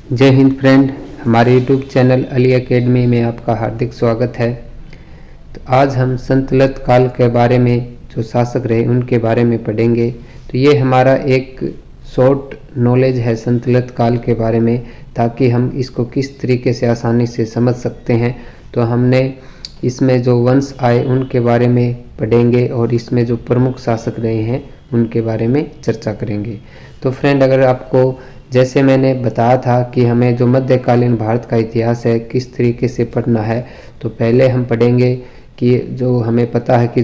जय हिंद फ्रेंड, हमारे YouTube channel Ali academy में आपका हार्दिक स्वागत है। तो आज हम संतलत काल के बारे में, जो शासक रहे उनके बारे में पढ़ेंगे। तो ये हमारा एक शॉर्ट नॉलेज है संतलत काल के बारे में, ताकि हम इसको किस तरीके से आसानी से समझ सकते हैं। तो हमने इसमें जो वंश आए उनके बारे में पढ़ेंगे और इसमें जो प्रमुख शासक रहे हैं उनके बारे में चर्चा करेंगे। तो फ्रेंड, अगर आपको जैसे मैंने बताया था कि हमें जो मध्यकालीन भारत का इतिहास है किस तरीके से पढ़ना है, तो पहले हम पढ़ेंगे कि जो हमें पता है कि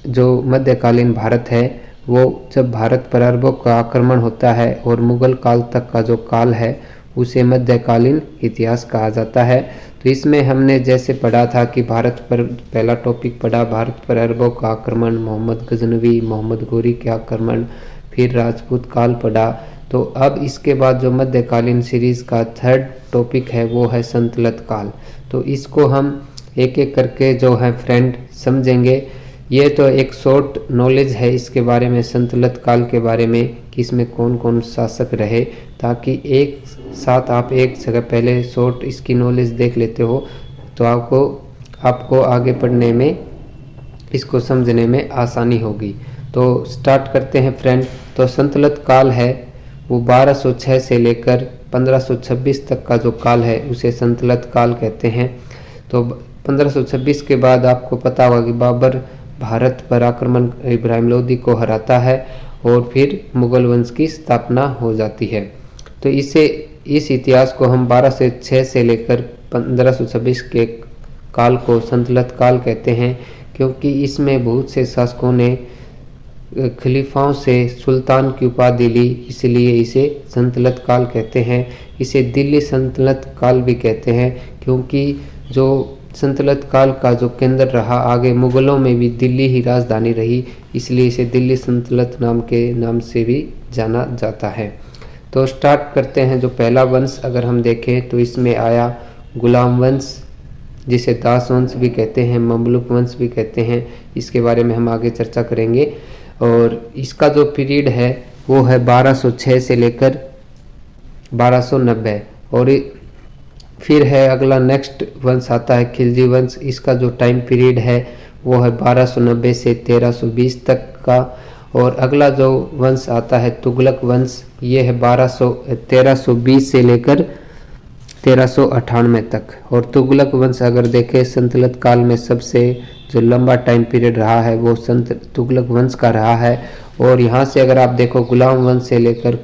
जो मध्यकालीन भारत है वो जब भारत पर अरबों का आक्रमण होता है और मुगल काल तक का जो काल है उसे मध्यकालीन इतिहास कहा जाता है। तो इसमें हमने जैसे पढ़ा था कि भारत पर पहला टॉपिक पढ़ा, भारत पर अरबों का आक्रमण, मोहम्मद गजनवी, मोहम्मद गोरी के आक्रमण, फिर राजपूत काल पढ़ा। तो अब इसके बाद जो मध्यकालीन सीरीज का थर्ड टॉपिक है वो है संतलत काल। तो इसको हम एक एक करके जो है फ्रेंड समझेंगे। ये तो एक शॉर्ट नॉलेज है इसके बारे में, संतलत काल के बारे में कि इसमें कौन कौन शासक रहे, ताकि एक साथ आप एक जगह पहले शॉर्ट इसकी नॉलेज देख लेते हो तो आपको आगे पढ़ने में, इसको समझने में आसानी होगी। तो स्टार्ट करते हैं फ्रेंड। तो संतलत काल है वो 1206 से लेकर 1526 तक का जो काल है उसे संतलत काल कहते हैं। तो 1526 के बाद आपको पता होगा कि बाबर भारत पर आक्रमण इब्राहिम लोदी को हराता है और फिर मुगल वंश की स्थापना हो जाती है। तो इस इतिहास को हम 1206 से लेकर 1526 के काल को संतलत काल कहते हैं, क्योंकि इसमें बहुत से शासकों ने खलीफाओं से सुल्तान की उपाधि ली, इसलिए इसे संतलत काल कहते हैं। इसे दिल्ली संतलत काल भी कहते हैं, क्योंकि जो संतलत काल का जो केंद्र रहा, आगे मुगलों में भी दिल्ली ही राजधानी रही, इसलिए इसे दिल्ली संतलत नाम से भी जाना जाता है। तो स्टार्ट करते हैं। जो पहला वंश अगर हम देखें तो इसमें आया गुलाम वंश, जिसे दास वंश भी कहते हैं, ममलुक वंश भी कहते हैं। इसके बारे में हम आगे चर्चा करेंगे। और इसका जो पीरियड है वो है 1206 से लेकर 1290। और फिर है अगला नेक्स्ट वंश आता है खिलजी वंश। इसका जो टाइम पीरियड है वो है 1290 से 1320 तक का। और अगला जो वंश आता है तुगलक वंश, ये है 1320 से लेकर 1398 तक। और तुगलक वंश अगर देखें संतलत काल में सबसे जो लंबा टाइम पीरियड रहा है वो तुगलक वंश का रहा है। और यहाँ से अगर आप देखो गुलाम वंश से लेकर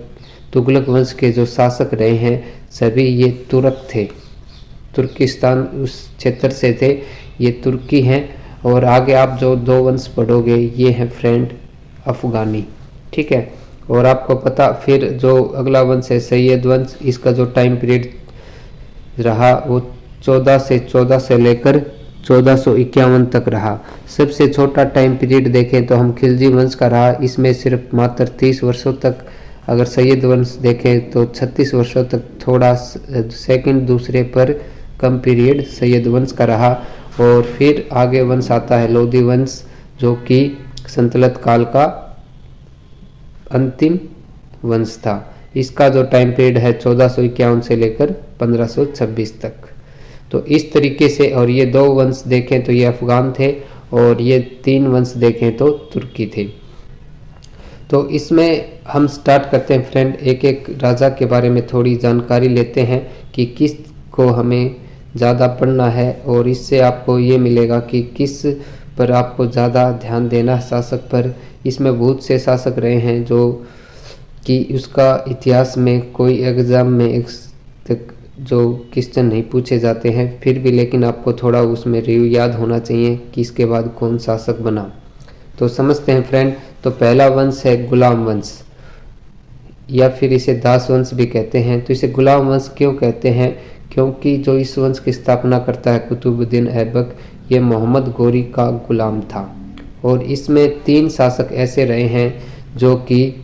तुगलक वंश के जो शासक रहे हैं सभी ये तुर्क थे, तुर्किस्तान उस क्षेत्र से थे, ये तुर्की हैं। और आगे आप जो दो वंश पढ़ोगे ये है फ्रेंड अफगानी, ठीक है। और आपको पता फिर जो अगला वंश है सैयद वंश, इसका जो टाइम पीरियड रहा वो 14 से लेकर 1451 तक रहा। सबसे छोटा टाइम पीरियड देखें तो हम खिलजी वंश का रहा, इसमें सिर्फ मात्र 30 वर्षों तक। अगर सैयद वंश देखें तो 36 वर्षों तक, थोड़ा सेकंड दूसरे पर कम पीरियड सैयद वंश का रहा। और फिर आगे वंश आता है लोधी वंश, जो कि संतलत काल का अंतिम वंश था। इसका जो टाइम पीरियड है 1451 से लेकर 1526 तक। तो इस तरीके से, और ये दो वंश देखें तो ये अफगान थे और ये तीन वंश देखें तो तुर्की थे। तो इसमें हम स्टार्ट करते हैं फ्रेंड, एक एक राजा के बारे में थोड़ी जानकारी लेते हैं कि किस को हमें ज़्यादा पढ़ना है, और इससे आपको ये मिलेगा कि किस पर आपको ज़्यादा ध्यान देना शासक पर। इसमें बहुत से शासक रहे हैं जो कि उसका इतिहास में कोई एग्ज़ाम में जो क्वेश्चन नहीं पूछे जाते हैं, फिर भी लेकिन आपको थोड़ा उसमें रिव्यू याद होना चाहिए कि इसके बाद कौन शासक बना। तो समझते हैं फ्रेंड। तो पहला वंश है गुलाम वंश, या फिर इसे दास वंश भी कहते हैं। तो इसे गुलाम वंश क्यों कहते हैं? क्योंकि जो इस वंश की स्थापना करता है कुतुबुद्दीन ऐबक, ये मोहम्मद गोरी का गुलाम था। और इसमें 3 शासक ऐसे रहे हैं जो कि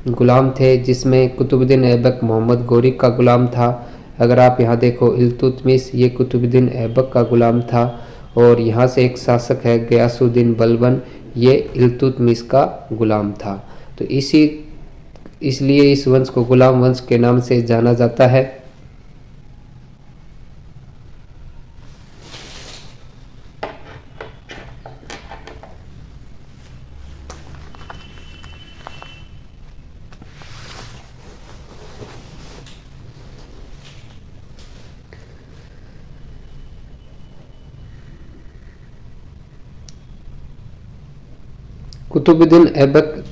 गुलाम थे, जिसमें कुतुबुद्दीन ऐबक मोहम्मद गोरी का गुलाम था। अगर आप यहाँ देखो इल्तुतमिश, ये कुतुबुद्दीन ऐबक का गुलाम था। और यहाँ से एक शासक है गयासुद्दीन बलबन, ये इल्तुतमिश का गुलाम था। तो इसी इसलिए इस वंश को गुलाम वंश के नाम से जाना जाता है। कुतुबुद्दीन ऐबक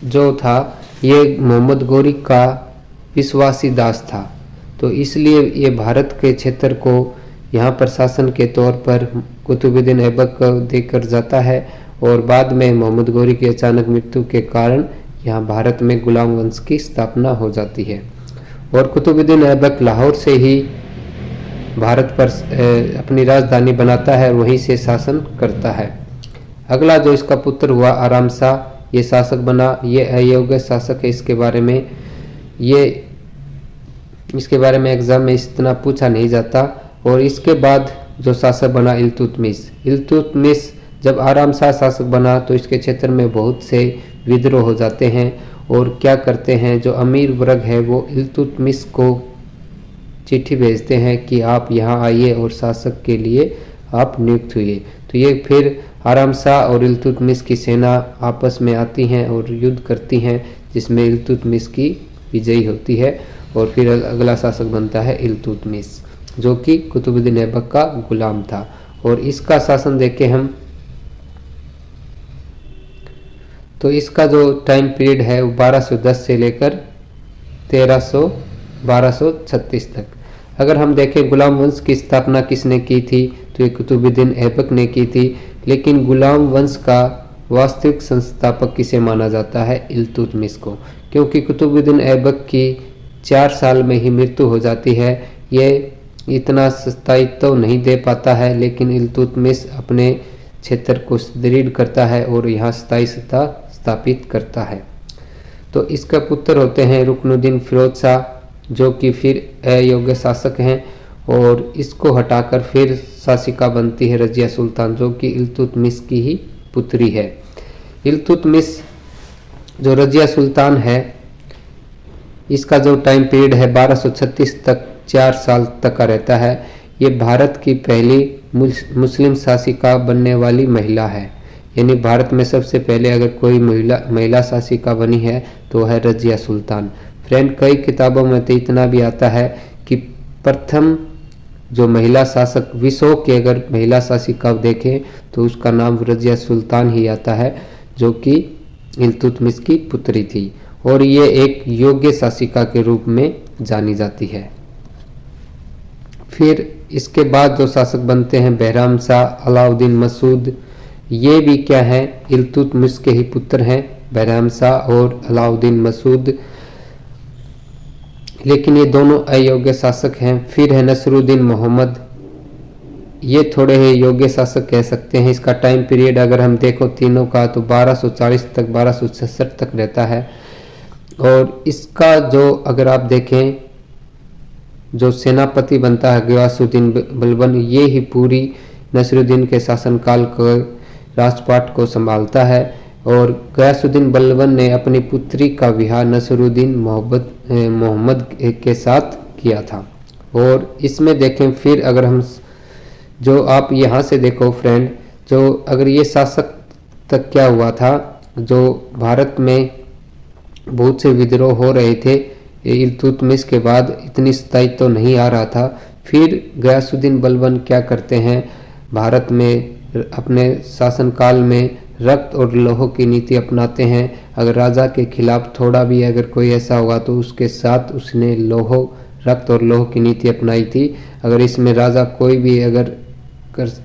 जो था ये मोहम्मद गोरी का विश्वासी दास था, तो इसलिए ये भारत के क्षेत्र को यहाँ पर शासन के तौर पर कुतुबुद्दीन ऐबक को देकर जाता है और बाद में मोहम्मद गोरी की अचानक मृत्यु के कारण यहाँ भारत में गुलाम वंश की स्थापना हो जाती है और कुतुबुद्दीन ऐबक लाहौर से ही भारत पर अपनी राजधानी बनाता है और वहीं से शासन करता है। अगला जो इसका पुत्र हुआ आराम शाह, ये शासक बना। ये अयोग्य शासक है, इसके बारे में एग्जाम में इतना पूछा नहीं जाता। और इसके बाद जो शासक बना इल्तुतमिश जब आराम शाह शासक बना तो इसके क्षेत्र में बहुत से विद्रोह हो जाते हैं और क्या करते हैं, जो अमीर वर्ग है वो इल्तुतमिश को चिट्ठी भेजते हैं कि आप यहाँ आइए और शासक के लिए आप नियुक्त हुए। तो ये फिर आराम शाह और इल्तुतमिश की सेना आपस में आती हैं और युद्ध करती हैं, जिसमें इल्तुतमिश की विजयी होती है और फिर अगला शासक बनता है इल्तुतमिश, जो कि कुतुबुद्दीन ऐबक का गुलाम था। और इसका शासन देखें हम तो इसका जो टाइम पीरियड है वो 1210 से लेकर 1236 तक। अगर हम देखें गुलाम वंश की स्थापना किसने की थी, तो ये कुतुबुद्दीन ऐबक ने की थी, लेकिन गुलाम वंश का वास्तविक संस्थापक किसे माना जाता है, इल्तुतमिश को, क्योंकि कुतुबुद्दीन ऐबक की 4 साल में ही मृत्यु हो जाती है। ये इतना स्थायित्व नहीं दे पाता है, लेकिन इल्तुतमिश अपने क्षेत्र को सुदृढ़ करता है और यहाँ स्थायी सत्ता स्थापित करता है। तो इसका पुत्र होते हैं रुकनुद्दीन फिरोज शाह, जो कि फिर अयोग्य शासक हैं, और इसको हटाकर फिर शासिका बनती है रजिया सुल्तान, जो कि इल्तुतमिश की ही पुत्री है। इल्तुतमिश जो रजिया सुल्तान है, इसका जो टाइम पीरियड है 1236 तक 4 साल तक का रहता है। ये भारत की पहली मुस्लिम शासिका बनने वाली महिला है, यानी भारत में सबसे पहले अगर कोई महिला शासिका बनी है तो है रजिया सुल्तान। फ्रेंड, कई किताबों में तो इतना भी आता है कि प्रथम जो महिला शासक विश्व की अगर महिला शासिका देखें तो उसका नाम रजिया सुल्तान ही आता है, जो कि इल्तुतमिश की पुत्री थी और ये एक योग्य शासिका के रूप में जानी जाती है। फिर इसके बाद जो शासक बनते हैं बहराम शाह, अलाउद्दीन मसूद, ये भी क्या है, इल्तुतमिश के ही पुत्र हैं, बहराम शाह और अलाउद्दीन मसूद, लेकिन ये दोनों अयोग्य शासक हैं। फिर है नसरुद्दीन मोहम्मद, ये थोड़े ही योग्य शासक कह सकते हैं। इसका टाइम पीरियड अगर हम देखो तीनों का तो 1240 तक 1266 तक रहता है। और इसका जो अगर आप देखें जो सेनापति बनता है गयासुद्दीन बलबन, ये ही पूरी नसरुद्दीन के शासनकाल को राजपाट को संभालता है। और गयासुद्दीन बलबन ने अपनी पुत्री का विवाह नसरुद्दीन मोहम्मद के साथ किया था। और इसमें देखें फिर अगर हम जो आप यहाँ से देखो फ्रेंड, जो अगर ये शासक तक क्या हुआ था, जो भारत में बहुत से विद्रोह हो रहे थे, इल्तुतमिश के बाद इतनी स्थायित्व तो नहीं आ रहा था। फिर गयासुद्दीन बलबन क्या करते हैं, भारत में अपने शासनकाल में रक्त और लौह की नीति अपनाते हैं। अगर राजा के खिलाफ थोड़ा भी अगर कोई ऐसा होगा तो उसके साथ उसने रक्त और लौह की नीति अपनाई थी। अगर इसमें राजा कोई भी अगर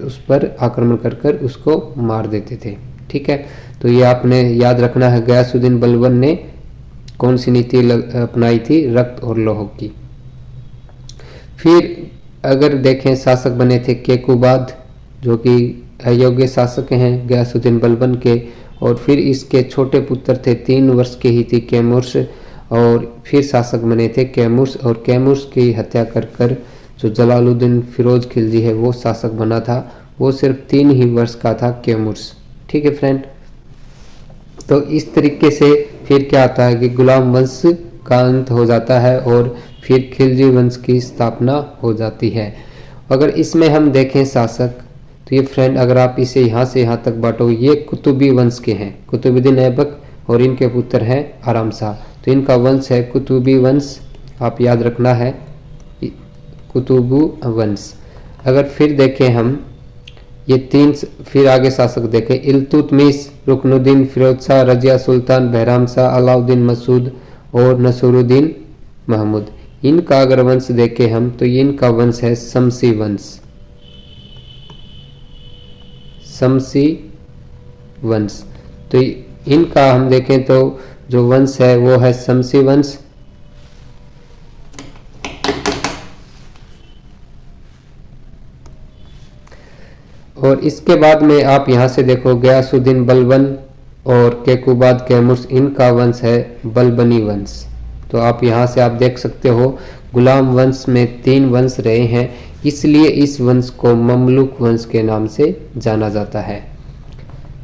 उस पर आक्रमण कर उसको मार देते थे। ठीक है, तो ये आपने याद रखना है, गयासुद्दीन बलबन ने कौन सी नीति अपनाई थी, रक्त और लौह की। फिर अगर देखें शासक बने थे केकुबाद, जो कि अयोग्य शासक हैं गयासुद्दीन बलबन के। और फिर इसके छोटे पुत्र थे, 3 वर्ष के ही थी कैमुर्स, और फिर शासक बने थे कैमुर्स। और कैमुर्स की हत्या कर जो जलालुद्दीन फिरोज खिलजी है वो शासक बना था, वो सिर्फ 3 ही वर्ष का था कैमुर्स। ठीक है फ्रेंड, तो इस तरीके से फिर क्या आता है कि गुलाम वंश का अंत हो जाता है और फिर खिलजी वंश की स्थापना हो जाती है। अगर इसमें हम देखें शासक, तो ये फ्रेंड अगर आप इसे यहाँ से यहाँ तक बांटो, ये कुतुबी वंश के हैं, कुतुबुद्दीन ऐबक और इनके पुत्र हैं आराम शाह, तो इनका वंश है कुतुबी वंश, आप याद रखना है कुतुबु वंश। अगर फिर देखें हम ये तीन, फिर आगे शासक देखें, इल्तुतमिश, रुकनुद्दीन, फिरोज शाह, रजिया सुल्तान, बहराम शाह, अलाउद्दीन मसूद और नसरुद्दीन महमूद। इनका अगर वंश देखें हम तो इनका वंश है शमसी वंश, शमसी वंश। तो इनका हम देखें तो जो वंश है वो है शमसी वंश। और इसके बाद में आप यहाँ से देखो गयासुद्दीन बलबन और केकुबाद कैमुर्स, इनका वंश है बलबनी वंश। तो आप यहाँ से आप देख सकते हो गुलाम वंश में 3 वंश रहे हैं, इसलिए इस वंश को ममलूक वंश के नाम से जाना जाता है।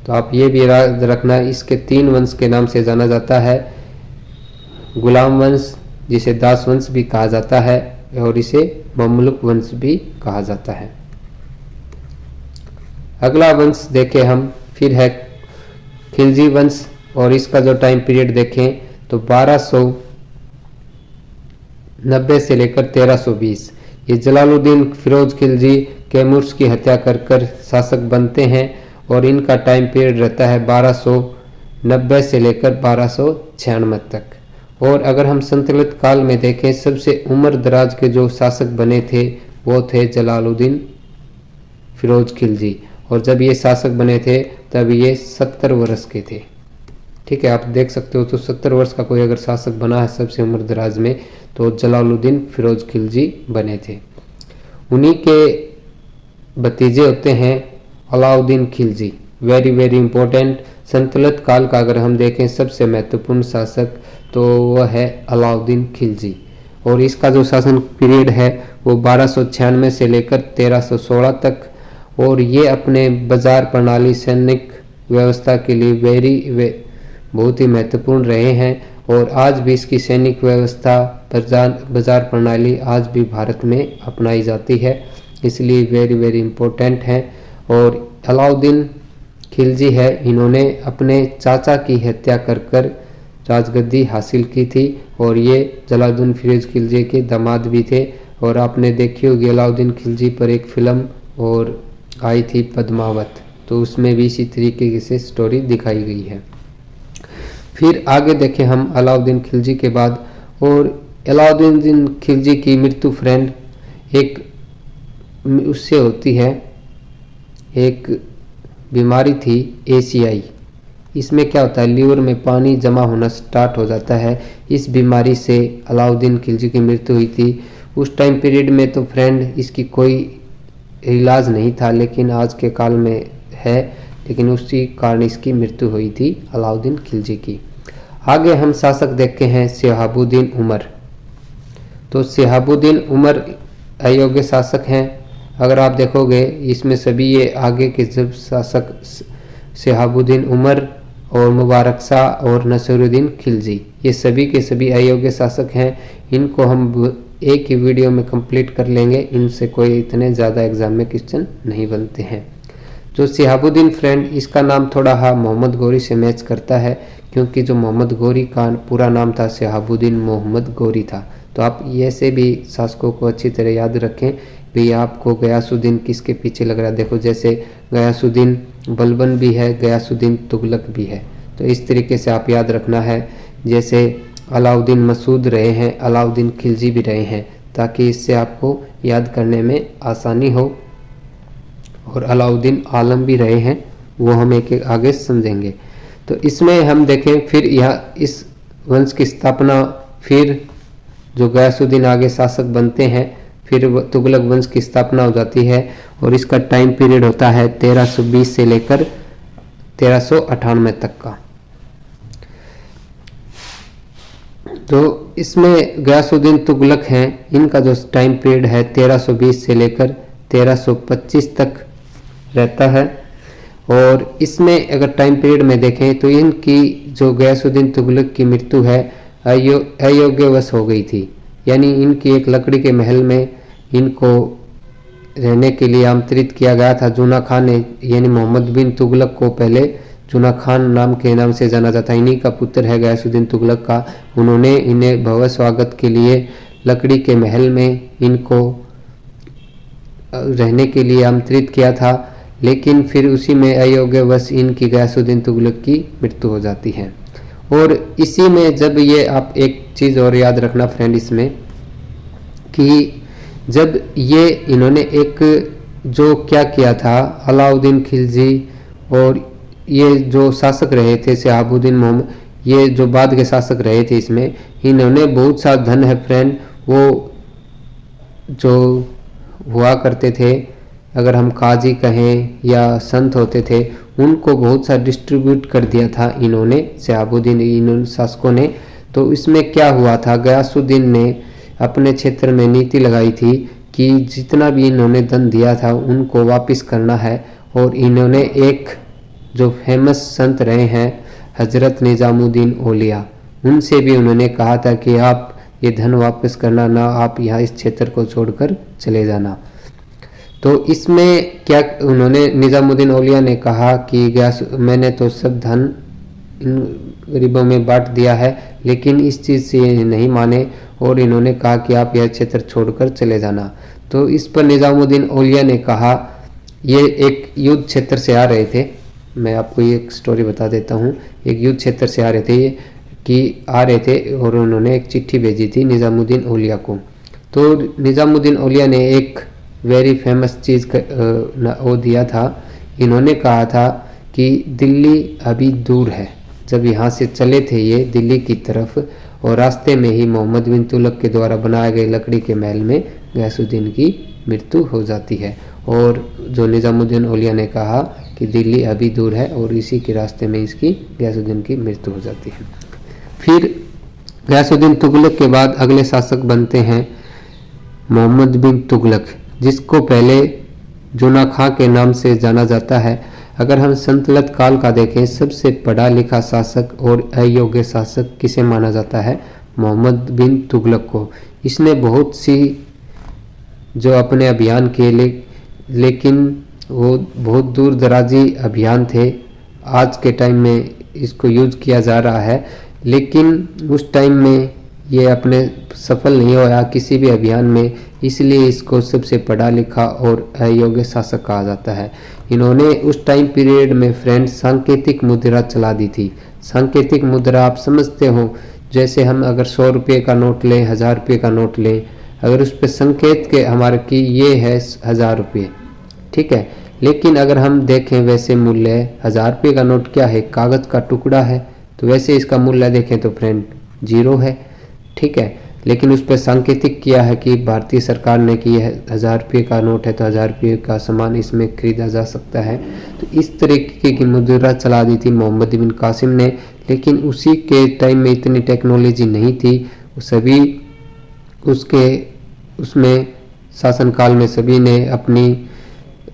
तो आप ये भी याद रखना, इसके 3 वंश के नाम से जाना जाता है, गुलाम वंश जिसे दास वंश भी कहा जाता है और इसे ममलूक वंश भी कहा जाता है। अगला वंश देखें हम, फिर है खिलजी वंश और इसका जो टाइम पीरियड देखें तो 1290 से लेकर 1320। ये जलालुद्दीन फिरोज खिलजी कैमुर्स की हत्या कर शासक बनते हैं और इनका टाइम पीरियड रहता है 1290 से लेकर 1296 तक। और अगर हम संतुलित काल में देखें, सबसे उम्र दराज के जो शासक बने थे वो थे जलालुद्दीन फिरोज खिलजी, और जब ये शासक बने थे तब ये 70 वर्ष के थे। ठीक है, आप देख सकते हो। तो 70 वर्ष का कोई अगर शासक बना है सबसे उम्र दराज में तो जलालुद्दीन फिरोज खिलजी बने थे। उन्हीं के भतीजे होते हैं Alauddin Khilji. Very very important. संतुलित काल का अगर हम देखें सबसे महत्वपूर्ण शासक तो वह है अलाउद्दीन खिलजी, और इसका जो शासन पीरियड है वो 1296 से लेकर 1316 तक। और ये अपने बाजार प्रणाली, सैनिक व्यवस्था के लिए बहुत ही महत्वपूर्ण रहे हैं, और आज भी इसकी सैनिक व्यवस्था, बाजार प्रणाली आज भी भारत में अपनाई जाती है, इसलिए वेरी वेरी इम्पोर्टेंट है। और अलाउद्दीन खिलजी है, इन्होंने अपने चाचा की हत्या कर राजगद्दी हासिल की थी, और ये जलालुद्दीन फिरोज खिलजी के दामाद भी थे। और आपने देखी होगी अलाउद्दीन खिलजी पर एक फिल्म और आई थी पद्मावत, तो उसमें भी इसी तरीके से स्टोरी दिखाई गई है। फिर आगे देखें हम अलाउद्दीन खिलजी के बाद, और अलाउद्दीन खिलजी की मृत्यु फ्रेंड एक उससे होती है, एक बीमारी थी एशियाई। इसमें क्या होता है, लीवर में पानी जमा होना स्टार्ट हो जाता है। इस बीमारी से अलाउद्दीन खिलजी की मृत्यु हुई थी। उस टाइम पीरियड में तो फ्रेंड इसकी कोई इलाज नहीं था, लेकिन आज के काल में है, लेकिन उसी कारण इसकी मृत्यु हुई थी अलाउद्दीन खिलजी की। आगे हम शासक देखते हैं शिहाबुद्दीन उमर। तो शिहाबुद्दीन उमर अयोग्य शासक हैं। अगर आप देखोगे इसमें सभी ये आगे के जब शासक शिहाबुद्दीन उमर और मुबारक शाह और नसरुद्दीन खिलजी, ये सभी के सभी अयोग्य शासक हैं। इनको हम एक ही वीडियो में कंप्लीट कर लेंगे, इनसे कोई इतने ज़्यादा एग्जाम में क्वेश्चन नहीं बनते हैं। जो शिहाबुद्दीन फ्रेंड, इसका नाम थोड़ा मोहम्मद गोरी से मैच करता है, क्योंकि जो मोहम्मद गोरी का पूरा नाम था शिहाबुद्दीन मोहम्मद गोरी था। तो आप ऐसे भी शासकों को अच्छी तरह याद रखें। भी आपको गयासुद्दीन किसके पीछे लग रहा है, देखो जैसे गयासुद्दीन बलबन भी है, गयासुद्दीन तुगलक भी है, तो इस तरीके से आप याद रखना है। जैसे अलाउद्दीन मसूद रहे हैं, अलाउद्दीन खिलजी भी रहे हैं, ताकि इससे आपको याद करने में आसानी हो। और अलाउद्दीन आलम भी रहे हैं, वो हम एक एक आगे समझेंगे। तो इसमें हम देखें फिर यहाँ इस वंश की स्थापना, फिर जो गयासुद्दीन आगे शासक बनते हैं, फिर तुगलक वंश की स्थापना हो जाती है, और इसका टाइम पीरियड होता है 1320 से लेकर 1398 तक का। तो इसमें गयासुद्दीन तुगलक हैं, इनका जो टाइम पीरियड है 1320 से लेकर 1325 तक रहता है। और इसमें अगर टाइम पीरियड में देखें तो इनकी जो गयासुद्दीन तुगलक की मृत्यु है अयोग्यवश हो गई थी, यानी इनकी एक लकड़ी के महल में इनको रहने के लिए आमंत्रित किया गया था। जूना खान ने, यानी मोहम्मद बिन तुगलक को पहले जूना खान नाम के नाम से जाना जाता है, इन्हीं का पुत्र है गयासुद्दीन तुगलक का। उन्होंने इन्हें भव्य स्वागत के लिए लकड़ी के महल में इनको रहने के लिए आमंत्रित किया था, लेकिन फिर उसी में अयोग्यवश इनकी गयासुद्दीन तुगलक की मृत्यु हो जाती है। और इसी में जब ये, आप एक चीज़ और याद रखना फ्रेंड इसमें, कि जब ये इन्होंने एक जो क्या किया था, अलाउद्दीन खिलजी और ये जो शासक रहे थे शहाबुद्दीन मोहम्मद, ये जो बाद के शासक रहे थे, इसमें इन्होंने बहुत सा धन है फ्रेंड, वो जो हुआ करते थे, अगर हम काजी कहें या संत होते थे, उनको बहुत सा डिस्ट्रीब्यूट कर दिया था इन्होंने, शहाबुद्दीन, इन शासकों ने। तो इसमें क्या हुआ था, गयासुद्दीन ने अपने क्षेत्र में नीति लगाई थी कि जितना भी इन्होंने धन दिया था उनको वापस करना है। और इन्होंने एक जो फेमस संत रहे हैं हजरत निजामुद्दीन औलिया, उनसे भी उन्होंने कहा था कि आप ये धन वापस करना ना, आप यहाँ इस क्षेत्र को छोड़कर चले जाना। तो इसमें क्या उन्होंने, निजामुद्दीन औलिया ने कहा कि मैंने तो सब धन इन गरीबों में बांट दिया है, लेकिन इस चीज़ से ये नहीं माने और इन्होंने कहा कि आप यह क्षेत्र छोड़कर चले जाना। तो इस पर निजामुद्दीन औलिया ने कहा, ये एक युद्ध क्षेत्र से आ रहे थे, मैं आपको ये एक स्टोरी बता देता हूँ। एक युद्ध क्षेत्र से आ रहे थे ये और उन्होंने एक चिट्ठी भेजी थी निजामुद्दीन औलिया को। तो निजामुद्दीन औलिया ने एक वेरी फेमस चीज़ वो दिया था, इन्होंने कहा था कि दिल्ली अभी दूर है। जब यहाँ से चले थे ये दिल्ली की तरफ, और रास्ते में ही मोहम्मद बिन तुगलक के द्वारा बनाए गए लकड़ी के महल में गयासुद्दीन की मृत्यु हो जाती है। और जो निजामुद्दीन औलिया ने कहा कि दिल्ली अभी दूर है, और इसी के रास्ते में इसकी गयासुद्दीन की मृत्यु हो जाती है। फिर गयासुद्दीन तुगलक के बाद अगले शासक बनते हैं मोहम्मद बिन तुगलक, जिसको पहले जूना खां के नाम से जाना जाता है। अगर हम संतलत काल का देखें, सबसे पढ़ा लिखा शासक और अयोग्य शासक किसे माना जाता है, मोहम्मद बिन तुगलक को। इसने बहुत सी जो अपने अभियान किए, लेकिन वो बहुत दूर दराजी अभियान थे। आज के टाइम में इसको यूज किया जा रहा है, लेकिन उस टाइम में ये अपने सफल नहीं होया किसी भी अभियान में, इसलिए इसको सबसे पढ़ा लिखा और अयोग्य शासक कहा जाता है। इन्होंने उस टाइम पीरियड में फ्रेंड सांकेतिक मुद्रा चला दी थी। सांकेतिक मुद्रा आप समझते हो, जैसे हम अगर 100 रुपये का नोट लें, 1000 रुपये का नोट लें, अगर उस पर संकेत के हमारे की ये है 1000 रुपये, ठीक है, लेकिन अगर हम देखें वैसे मूल्य 1000 रुपये का नोट क्या है, कागज़ का टुकड़ा है, तो वैसे इसका मूल्य देखें तो फ्रेंड 0 है, ठीक है। लेकिन उस पर सांकेतिक किया है कि भारतीय सरकार ने कि यह 1000 रुपये का नोट है तो 1000 रुपये का सामान इसमें खरीदा जा सकता है। तो इस तरीके की मुद्रा चला दी थी मोहम्मद बिन कासिम ने, लेकिन उसी के टाइम में इतनी टेक्नोलॉजी नहीं थी। सभी उसमें शासनकाल में सभी ने अपनी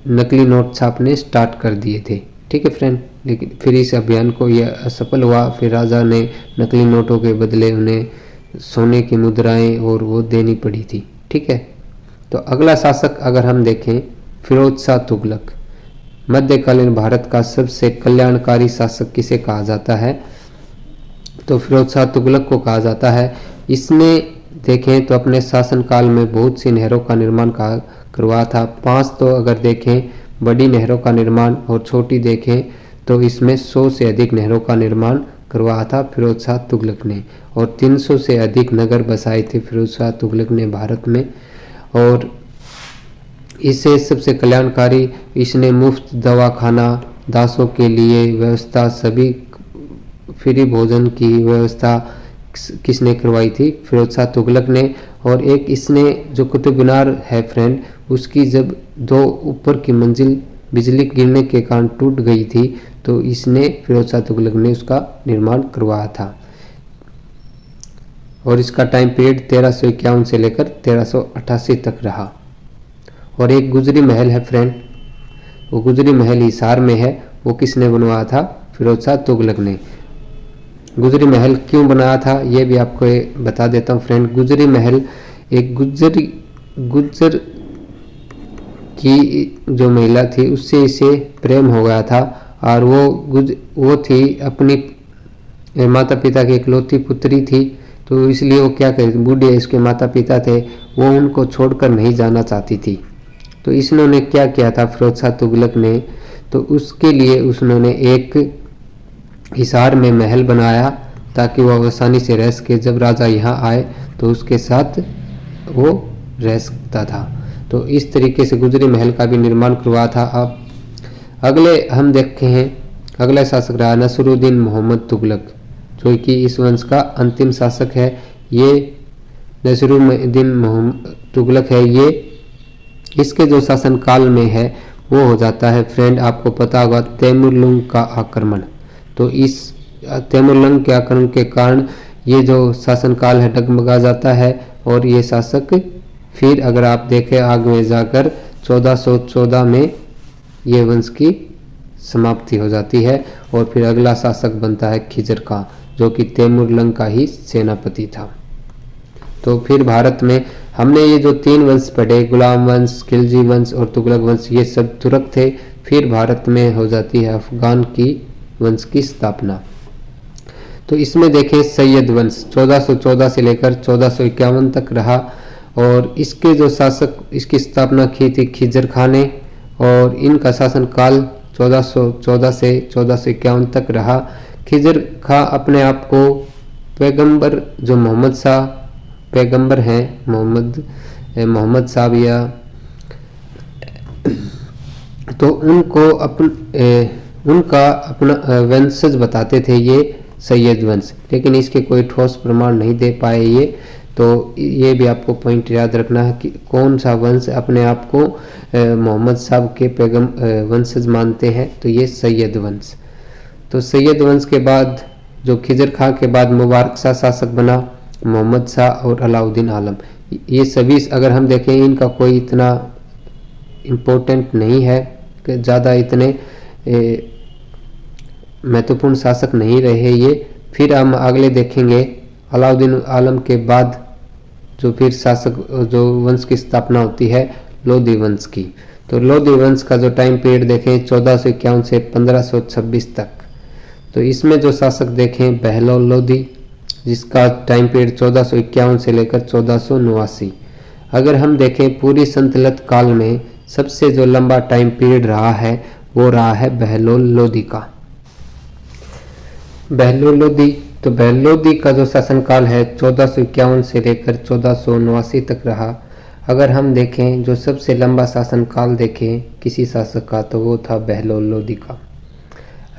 नकली नोट छापने स्टार्ट कर दिए थे, ठीक है फ्रेंड। लेकिन फिर इस अभियान को यह असफल हुआ। फिर राजा ने नकली नोटों के बदले उन्हें सोने की मुद्राएं और वो देनी पड़ी थी, ठीक है। तो अगला शासक अगर हम देखें, फिरोज शाह तुगलक। मध्यकालीन भारत का सबसे कल्याणकारी शासक किसे कहा जाता है, तो फिरोज शाह तुगलक को कहा जाता है। इसने देखें तो अपने शासनकाल में बहुत सी नहरों का निर्माण करवाया था। 5 तो अगर देखें बड़ी नहरों का निर्माण, और छोटी देखें तो इसमें 100 से अधिक नहरों का निर्माण करवाया था फिरोज शाह तुगलक ने, और 300 से अधिक नगर बसाए थे फिरोज शाह तुगलक ने भारत में। और इसे सबसे कल्याणकारी, इसने मुफ्त दवाखाना, दासों के लिए व्यवस्था, सभी फ्री भोजन की व्यवस्था किसने करवाई थी, फिरोज शाह तुगलक ने। और एक इसने जो कुतुब मीनार है फ्रेंड, उसकी जब 2 ऊपर की मंजिल बिजली गिरने के कारण टूट गई थी, तो इसने फिरोज शाह तुगलक ने उसका निर्माण करवाया था। और इसका टाइम पीरियड 1351 से लेकर 1388 तक रहा। और एक गुजरी महल है फ्रेंड, वो गुजरी महल हिसार में है, वो किसने बनवाया था? फिरोज शाह तुगलक ने। गुजरी महल क्यों बनाया था ये भी आपको बता देता हूँ फ्रेंड। गुजरी महल एक गुज्जर की जो महिला थी उससे इसे प्रेम हो गया था, और वो थी अपनी माता पिता की इकलौती पुत्री थी, तो इसलिए वो क्या करे, बूढ़े इसके माता पिता थे, वो उनको छोड़कर नहीं जाना चाहती थी। तो इसने क्या किया था फिरोज शाह तुगलक ने, तो उसके लिए उसने एक हिसार में महल बनाया ताकि वह आसानी से रह सके। जब राजा यहाँ आए तो उसके साथ वो रह सकता था। तो इस तरीके से गुजरी महल का भी निर्माण करवाया था। अब अगले हम देखे हैं, अगला शासक रहा नसरुद्दीन मोहम्मद तुगलक, जो कि इस वंश का अंतिम शासक है। ये नसरुद्दीन मोहम्मद तुगलक है, ये इसके जो शासन काल में है वो हो जाता है फ्रेंड, आपको पता होगा तैमूरलंग का आक्रमण। तो इस तैमूरलंग के आक्रमण के कारण ये जो शासन काल है डगमगा जाता है, और ये शासक फिर अगर आप देखें आगे में जाकर 1414 में ये वंश की समाप्ति हो जाती है, और फिर अगला शासक बनता है खिजर खां, जो कि तैमूरलंग का ही सेनापति था। तो फिर भारत में हमने ये जो 3 वंश पढ़े, गुलाम वंश, खिलजी वंश और तुगलक वंश, ये सब तुर्क थे। फिर भारत में हो जाती है अफगान की वंश की स्थापना। तो इसमें देखें सैयद वंश 1414 से लेकर 1451 तक रहा, और इसके जो शासक इसकी स्थापना की थी खिजर खां ने, और इनका शासन काल 1414 से 1451 तक रहा। खिजर खां अपने आप को पैगंबर, जो मोहम्मद शाह पैगंबर हैं, मोहम्मद साहब या, तो उनका अपना वंशज बताते थे ये सैयद वंश, लेकिन इसके कोई ठोस प्रमाण नहीं दे पाए ये। तो ये भी आपको पॉइंट याद रखना है कि कौन सा वंश अपने आप को मोहम्मद साहब के वंशज मानते हैं, तो ये सैयद वंश। तो सैयद वंश के बाद जो खिजर खां के बाद मुबारक शाह शासक बना, मोहम्मद शाह और अलाउद्दीन आलम, ये सभी अगर हम देखें इनका कोई इतना इम्पोर्टेंट नहीं है, ज़्यादा इतने महत्वपूर्ण शासक नहीं रहे ये। फिर हम अगले देखेंगे अलाउद्दीन आलम के बाद जो फिर शासक जो वंश की स्थापना होती है लोधी वंश की। तो लोधी वंश का जो टाइम पीरियड देखें 1451 से 1526 तक। तो इसमें जो शासक देखें बहलोल लोधी, जिसका टाइम पीरियड 1451 से लेकर 1489। अगर हम देखें पूरी सल्तनत काल में सबसे जो लंबा टाइम पीरियड रहा है वो रहा है बहलोल लोधी का। बहलोल लोधी, तो बहलोल लोधी का जो शासनकाल है 1451 से लेकर 1489 तक रहा। अगर हम देखें जो सबसे लंबा शासनकाल देखें किसी शासक का, तो वो था बहलोल लोधी का।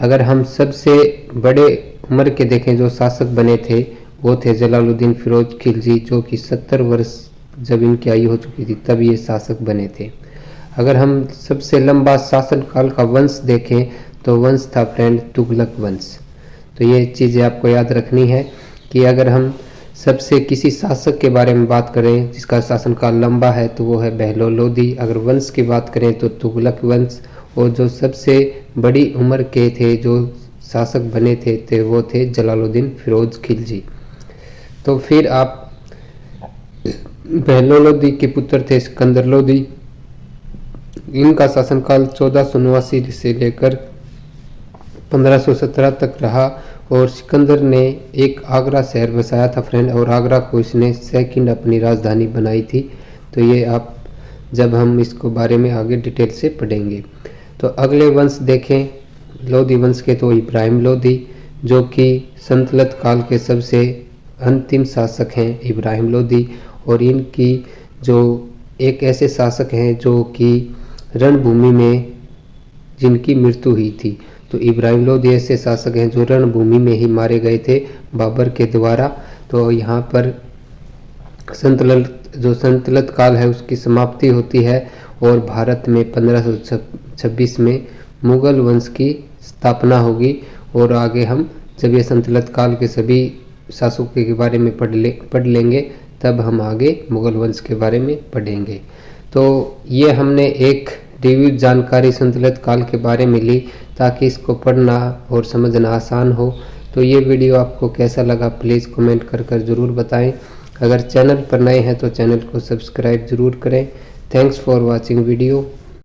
अगर हम सबसे बड़े उम्र के देखें जो शासक बने थे वो थे जलालुद्दीन फिरोज खिलजी, जो कि 70 वर्ष जब इनकी आयु हो चुकी थी तब ये शासक बने थे। अगर हम सबसे लंबा शासनकाल का वंश देखें तो वंश था फ्रेंड तुगलक वंश। तो ये चीज़ें आपको याद रखनी है कि अगर हम सबसे किसी शासक के बारे में बात करें जिसका शासनकाल लंबा है तो वो है बहलोल लोधी। अगर वंश की बात करें तो तुगलक वंश, और जो सबसे बड़ी उम्र के थे जो शासक बने थे वो थे जलालुद्दीन फिरोज खिलजी। तो फिर आप बहलोल लोधी के पुत्र थे सिकंदर लोधी। इनका शासनकाल 1489 से लेकर 1517 तक रहा, और सिकंदर ने एक आगरा शहर बसाया था फ्रेंड, और आगरा को इसने सेकंड अपनी राजधानी बनाई थी। तो ये आप जब हम इसको बारे में आगे डिटेल से पढ़ेंगे। तो अगले वंश देखें लोधी वंश के, तो इब्राहिम लोधी, जो कि सल्तनत काल के सबसे अंतिम शासक हैं इब्राहिम लोधी। और इनकी जो एक ऐसे शासक हैं जो कि रणभूमि में जिनकी मृत्यु हुई थी। तो इब्राहिम लोधी ऐसे शासक हैं जो रणभूमि में ही मारे गए थे बाबर के द्वारा। तो यहाँ पर सल्तनत काल है उसकी समाप्ति होती है, और भारत में 1526 में मुगल वंश की स्थापना होगी। और आगे हम जब ये सल्तनत काल के सभी शासकों के बारे में पढ़ लेंगे तब हम आगे मुगल वंश के बारे में पढ़ेंगे। तो ये हमने एक रिव्यू जानकारी संतुलित काल के बारे में ली ताकि इसको पढ़ना और समझना आसान हो। तो ये वीडियो आपको कैसा लगा प्लीज़ कमेंट कर ज़रूर बताएं। अगर चैनल पर नए हैं तो चैनल को सब्सक्राइब ज़रूर करें। Thanks for watching video.